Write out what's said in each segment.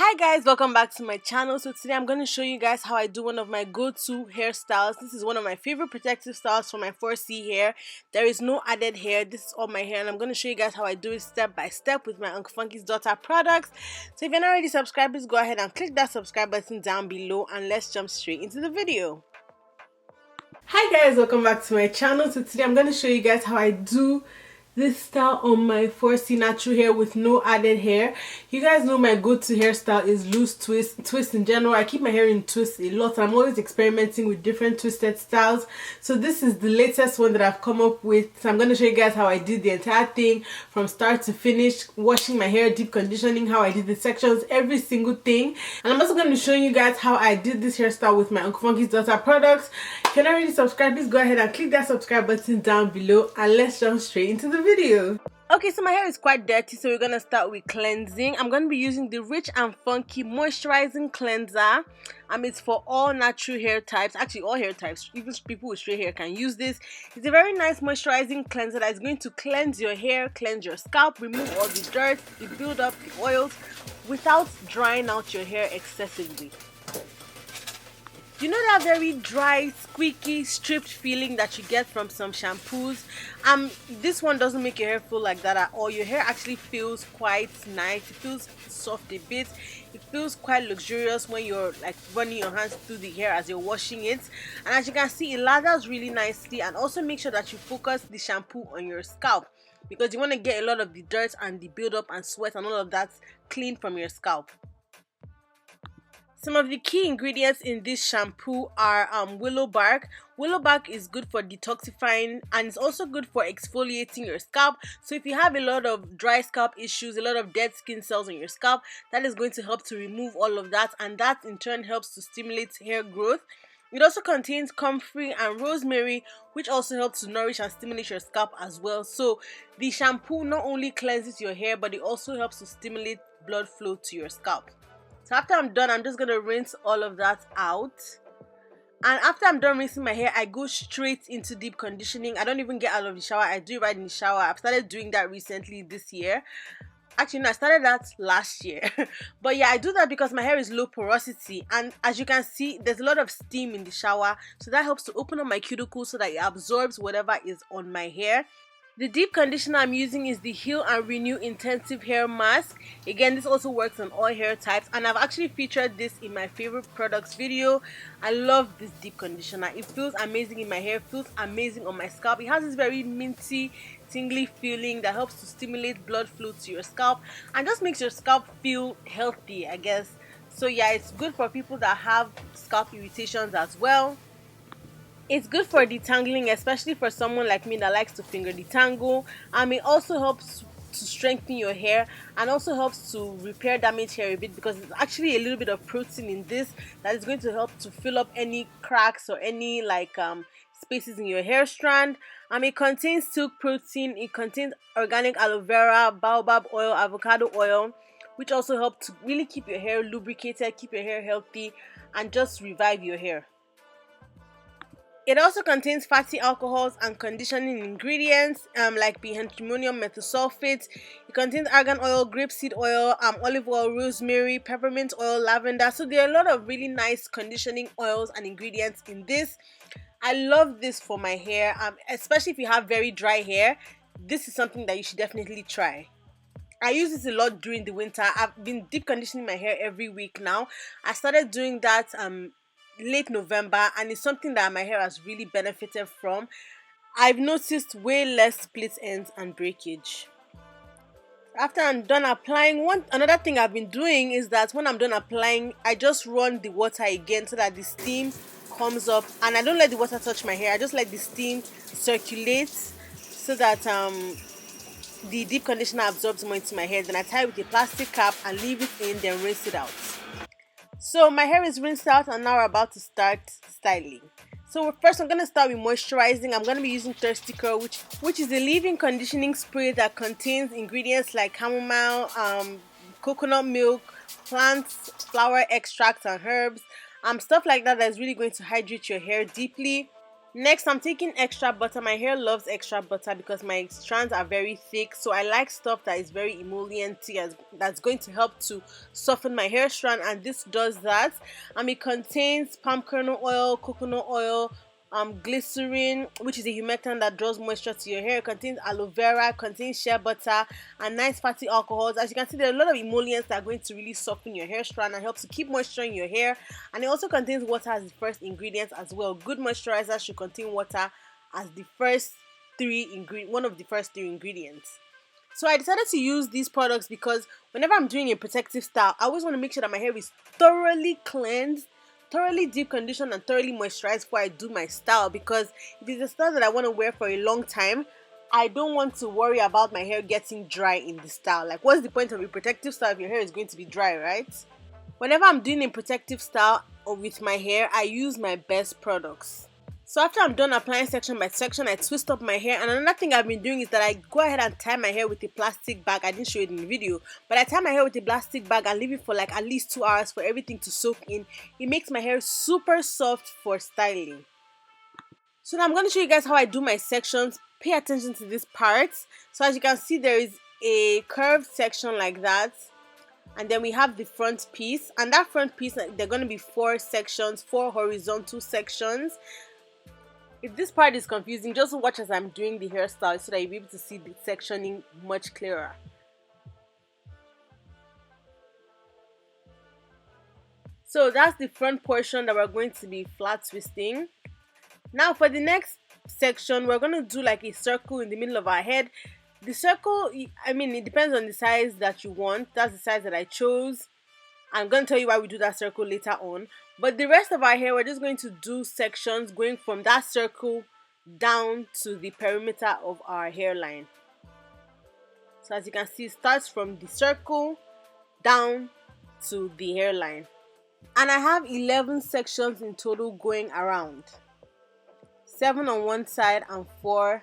Hi guys, welcome back to my channel. So today I'm going to show you guys how I do one of my go-to hairstyles. This is one of my favorite protective styles for my 4C hair. There is no added hair. This is all my hair, and I'm going to show you guys how I do it step by step with my Uncle Funky's Daughter products. So if you're not already subscribed, please go ahead and click that subscribe button down below, and let's jump straight into the video. Hi guys, welcome back to my channel. So today I'm going to show you guys how I do this style on my 4C natural hair with no added hair. You guys know my go-to hairstyle is loose twist in general. I keep my hair in twists a lot. I'm always experimenting with different twisted styles. So this is the latest one that I've come up with. So I'm going to show you guys how I did the entire thing from start to finish, washing my hair, deep conditioning, how I did the sections, every single thing. And I'm also going to show you guys how I did this hairstyle with my Uncle Funky's Daughter products. If you're not already subscribed, please go ahead and click that subscribe button down below, and let's jump straight into the video. Okay, so my hair is quite dirty, so we're gonna start with cleansing. I'm gonna be using the Rich and Funky moisturizing cleanser. It's for all natural hair types, actually all hair types, even people with straight hair can use this. It's a very nice moisturizing cleanser that is going to cleanse your hair, cleanse your scalp, remove all the dirt, the build up, the oils, without drying out your hair excessively. You know that very dry, squeaky, stripped feeling that you get from some shampoos? This one doesn't make your hair feel like that at all. Your hair actually feels quite nice. It feels soft a bit. It feels quite luxurious when you're like running your hands through the hair as you're washing it. And as you can see, it lathers really nicely. And also make sure that you focus the shampoo on your scalp, because you want to get a lot of the dirt and the buildup and sweat and all of that clean from your scalp. Some of the key ingredients in this shampoo are willow bark. Willow bark is good for detoxifying, and it's also good for exfoliating your scalp. So if you have a lot of dry scalp issues, a lot of dead skin cells on your scalp, that is going to help to remove all of that, and that in turn helps to stimulate hair growth. It also contains comfrey and rosemary, which also helps to nourish and stimulate your scalp as well. So the shampoo not only cleanses your hair, but it also helps to stimulate blood flow to your scalp. So after I'm done, I'm just going to rinse all of that out. And after I'm done rinsing my hair, I go straight into deep conditioning. I don't even get out of the shower. I do it right in the shower. I've started doing that recently this year. Actually, no, I started that last year. But yeah, I do that because my hair is low porosity. And as you can see, there's a lot of steam in the shower. So that helps to open up my cuticles so that it absorbs whatever is on my hair. The deep conditioner I'm using is the Heal and Renew Intensive Hair Mask. Again, this also works on all hair types, and I've actually featured this in my favorite products video. I love this deep conditioner. It feels amazing in my hair, feels amazing on my scalp. It has this very minty, tingly feeling that helps to stimulate blood flow to your scalp and just makes your scalp feel healthy, I guess. So yeah, it's good for people that have scalp irritations as well. It's good for detangling, especially for someone like me that likes to finger detangle. It also helps to strengthen your hair and also helps to repair damaged hair a bit, because it's actually a little bit of protein in this that is going to help to fill up any cracks or any spaces in your hair strand. It contains silk protein, it contains organic aloe vera, baobab oil, avocado oil, which also help to really keep your hair lubricated, keep your hair healthy, and just revive your hair. It also contains fatty alcohols and conditioning ingredients like bihydramonium methosulfate. It contains argan oil, grapeseed oil, olive oil, rosemary, peppermint oil, lavender. So there are a lot of really nice conditioning oils and ingredients in this. I love this for my hair, especially if you have very dry hair. This is something that you should definitely try. I use this a lot during the winter. I've been deep conditioning my hair every week now. I started doing that late November, and it's something that my hair has really benefited from. I've noticed way less split ends and breakage. After I'm done applying, another thing I've been doing is that when I'm done applying, I just run the water again so that the steam comes up, and I don't let the water touch my hair. I just let the steam circulate so that the deep conditioner absorbs more into my hair. Then I tie it with a plastic cap and leave it in, then rinse it out. So my hair is rinsed out, and now we're about to start styling. So first I'm going to start with moisturizing. I'm going to be using Thirsty Curl, which is a leave-in conditioning spray that contains ingredients like chamomile, coconut milk, plants, flower extracts and herbs, stuff like that is really going to hydrate your hair deeply. Next, I'm taking extra butter. My hair loves extra butter because my strands are very thick, so I like stuff that is very emollienty, as that's going to help to soften my hair strand, and this does that. It contains palm kernel oil, coconut oil, glycerin, which is a humectant that draws moisture to your hair. It contains aloe vera, contains shea butter, and nice fatty alcohols. As you can see, there are a lot of emollients that are going to really soften your hair strand and help to keep moisture in your hair. And it also contains water as the first ingredient as well. Good moisturizer should contain water as the first one of the first three ingredients. So I decided to use these products because whenever I'm doing a protective style, I always want to make sure that my hair is thoroughly cleansed, thoroughly deep conditioned, and thoroughly moisturized before I do my style. Because if it's a style that I want to wear for a long time, I don't want to worry about my hair getting dry in the style. Like, what's the point of a protective style if your hair is going to be dry, right? Whenever I'm doing a protective style or with my hair, I use my best products. So after I'm done applying section by section, I twist up my hair. And another thing I've been doing is that I go ahead and tie my hair with a plastic bag. I didn't show it in the video, but I tie my hair with a plastic bag and leave it for like at least 2 hours for everything to soak in. It makes my hair super soft for styling. So now I'm going to show you guys how I do my sections. Pay attention to this part. So as you can see, there is a curved section like that. And then we have the front piece. And that front piece, there are going to be 4 sections, 4 horizontal sections. If this part is confusing, just watch as I'm doing the hairstyle so that you'll be able to see the sectioning much clearer. So that's the front portion that we're going to be flat twisting. Now for the next section, we're going to do like a circle in the middle of our head. The circle, I mean, it depends on the size that you want. That's the size that I chose. I'm going to tell you why we do that circle later on. But the rest of our hair, we're just going to do sections going from that circle down to the perimeter of our hairline. So as you can see, it starts from the circle down to the hairline. And I have 11 sections in total going around. 7 on one side and 4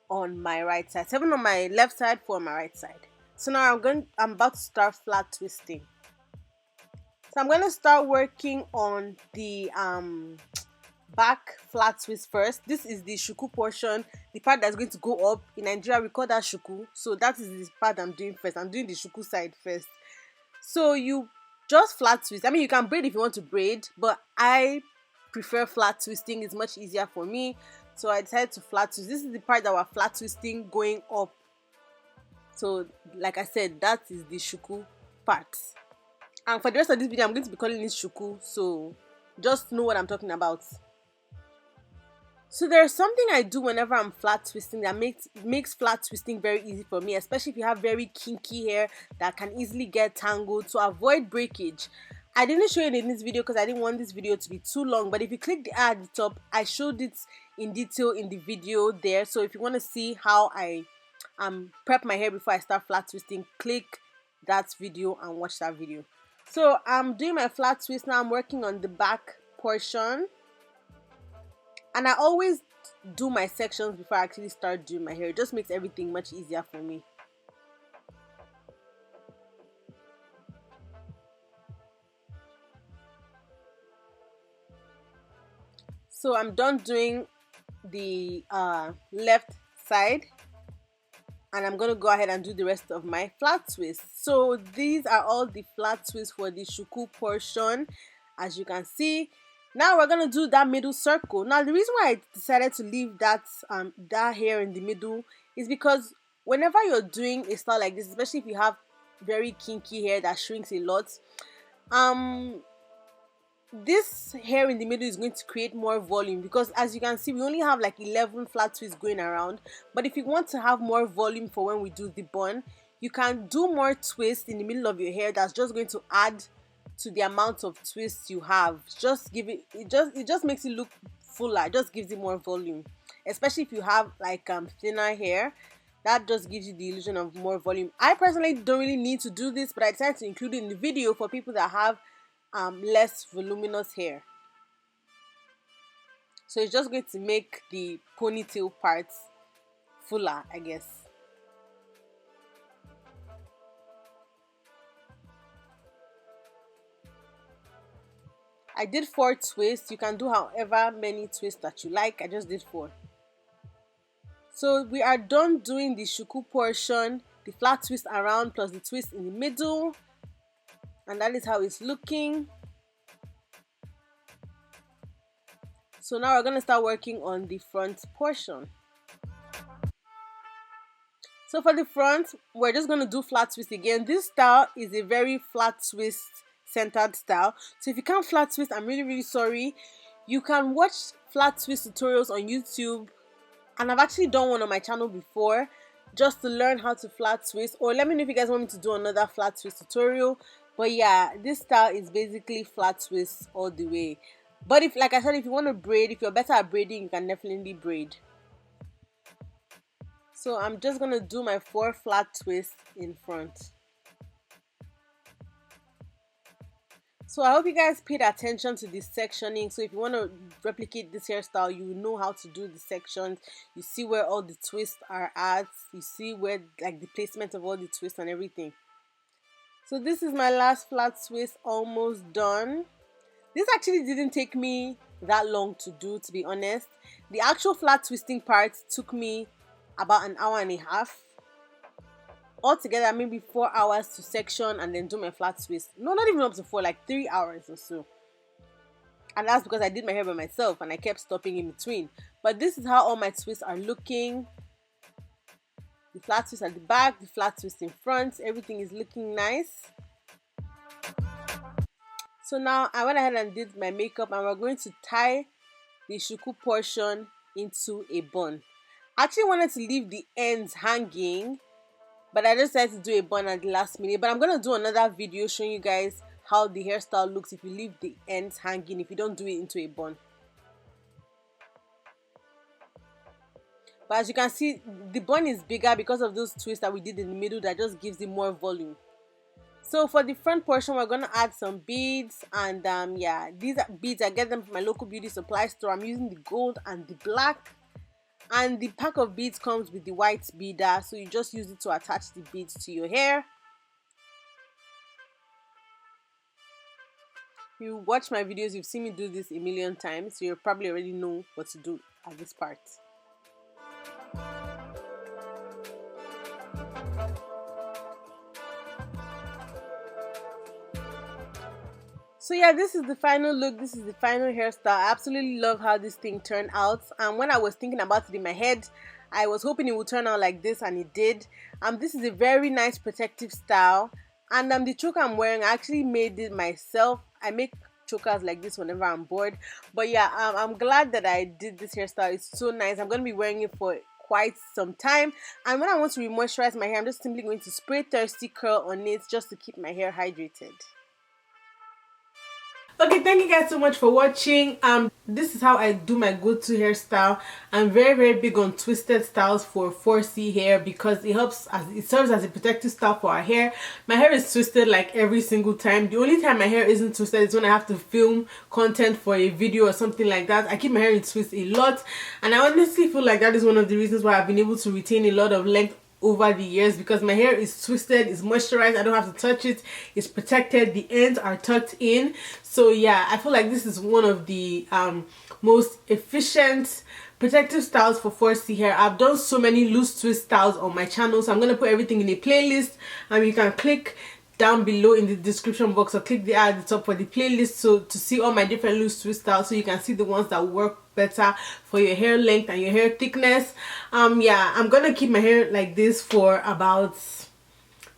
on my right side. 7 on my left side, 4 on my right side. So now I'm about to start flat twisting. So I'm going to start working on the back flat twist first. This is the shuku portion, the part that's going to go up. In Nigeria, we call that shuku. So that is the part I'm doing first. I'm doing the shuku side first. So you just flat twist. I mean, you can braid if you want to braid, but I prefer flat twisting. It's much easier for me. So I decided to flat twist. This is the part that we're flat twisting going up. So like I said, that is the shuku part. And for the rest of this video, I'm going to be calling it shuku, so just know what I'm talking about. So there's something I do whenever I'm flat twisting that makes flat twisting very easy for me, especially if you have very kinky hair that can easily get tangled. To avoid breakage, I didn't show it in this video because I didn't want this video to be too long, but if you click the ad at the top, I showed it in detail in the video there. So if you want to see how I prep my hair before I start flat twisting, click that video and watch that video. So I'm doing my flat twist now. I'm working on the back portion. And I always do my sections before I actually start doing my hair. It just makes everything much easier for me. So I'm done doing the left side. And I'm going to go ahead and do the rest of my flat twist. So these are all the flat twists for the shuku portion, as you can see. Now we're going to do that middle circle. Now the reason why I decided to leave that hair in the middle is because whenever you're doing a style like this, especially if you have very kinky hair that shrinks a lot, this hair in the middle is going to create more volume, because as you can see, we only have like 11 flat twists going around. But if you want to have more volume for when we do the bun, you can do more twists in the middle of your hair. That's just going to add to the amount of twists you have. Just give it just makes it look fuller. It just gives it more volume, especially if you have like thinner hair. That just gives you the illusion of more volume. I personally don't really need to do this, but I decided to include it in the video for people that have less voluminous hair. So it's just going to make the ponytail parts fuller, I guess. I did 4 twists. You can do however many twists that you like. I just did 4. So we are done doing the shuku portion, the flat twist around plus the twist in the middle, and that is how it's looking. So now we're going to start working on the front portion. So for the front, we're just going to do flat twist again. This style is a very flat twist centered style. So if you can't flat twist, I'm really sorry. You can watch flat twist tutorials on YouTube, and I've actually done one on my channel before just to learn how to flat twist, or let me know if you guys want me to do another flat twist tutorial. But yeah, this style is basically flat twist all the way. But if, like I said, if you want to braid, if you're better at braiding, you can definitely braid. So I'm just going to do my 4 flat twists in front. So I hope you guys paid attention to this sectioning. So if you want to replicate this hairstyle, you know how to do the sections. You see where all the twists are at. You see where, like, the placement of all the twists and everything. So this is my last flat twist, almost done. This actually didn't take me that long to do, to be honest. The actual flat twisting part took me about an hour and a half. Altogether, maybe 4 hours to section and then do my flat twist. No, not even up to 4, like 3 hours or so. And that's because I did my hair by myself and I kept stopping in between. But this is how all my twists are looking. The flat twist at the back, the flat twist in front, everything is looking nice. So now I went ahead and did my makeup, and we're going to tie the shuku portion into a bun. I actually wanted to leave the ends hanging, but I just decided to do a bun at the last minute. But I'm going to do another video showing you guys how the hairstyle looks if you leave the ends hanging, if you don't do it into a bun. But as you can see, the bun is bigger because of those twists that we did in the middle that just gives it more volume. So for the front portion, we're going to add some beads, and yeah, these are beads. I get them from my local beauty supply store. I'm using the gold and the black, and the pack of beads comes with the white beader, so you just use it to attach the beads to your hair. If you watch my videos, you've seen me do this a million times, so you probably already know what to do at this part. So yeah, this is the final look. This is the final hairstyle. I absolutely love how this thing turned out. And when I was thinking about it in my head, I was hoping it would turn out like this, and it did. This is a very nice protective style. And the choker I'm wearing, I actually made it myself. I make chokers like this whenever I'm bored. But yeah, I'm glad that I did this hairstyle. It's so nice. I'm going to be wearing it for quite some time. And when I want to re-moisturize my hair, I'm just simply going to spray Thirsty Curl on it just to keep my hair hydrated. Okay, thank you guys so much for watching. This is how I do my go-to hairstyle. I'm very big on twisted styles for 4C hair because it serves as a protective style for our hair. My hair is twisted like every single time. The only time my hair isn't twisted is when I have to film content for a video or something like that. I keep my hair in twist a lot, and I honestly feel like that is one of the reasons why I've been able to retain a lot of length over the years, because my hair is twisted, it's moisturized, I don't have to touch it, it's protected, the ends are tucked in. So yeah, I feel like this is one of the most efficient protective styles for 4C hair. I've done so many loose twist styles on my channel, so I'm going to put everything in a playlist, and you can click down below in the description box or click the ad at the top for the playlist, so to see all my different loose twist styles, so you can see the ones that work better for your hair length and your hair thickness. Yeah, I'm gonna keep my hair like this for about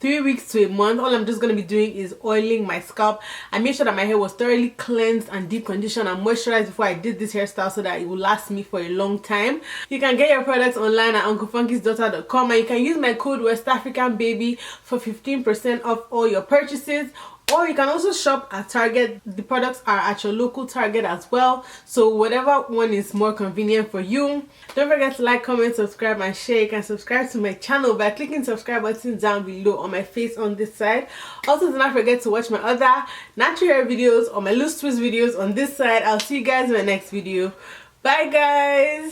3 weeks to a month. All I'm just going to be doing is oiling my scalp. I made sure that my hair was thoroughly cleansed and deep conditioned and moisturized before I did this hairstyle so that it will last me for a long time. You can get your products online at unclefunkysdaughter.com, and you can use my code WestAfricanBaby for 15% off all your purchases. Or you can also shop at Target. The products are at your local Target as well, so whatever one is more convenient for you. Don't forget to like, comment, subscribe, and share. You can subscribe to my channel by clicking subscribe button down below on my face on this side. Also, do not forget to watch my other natural hair videos or my loose twist videos on this side. I'll see you guys in my next video. Bye guys.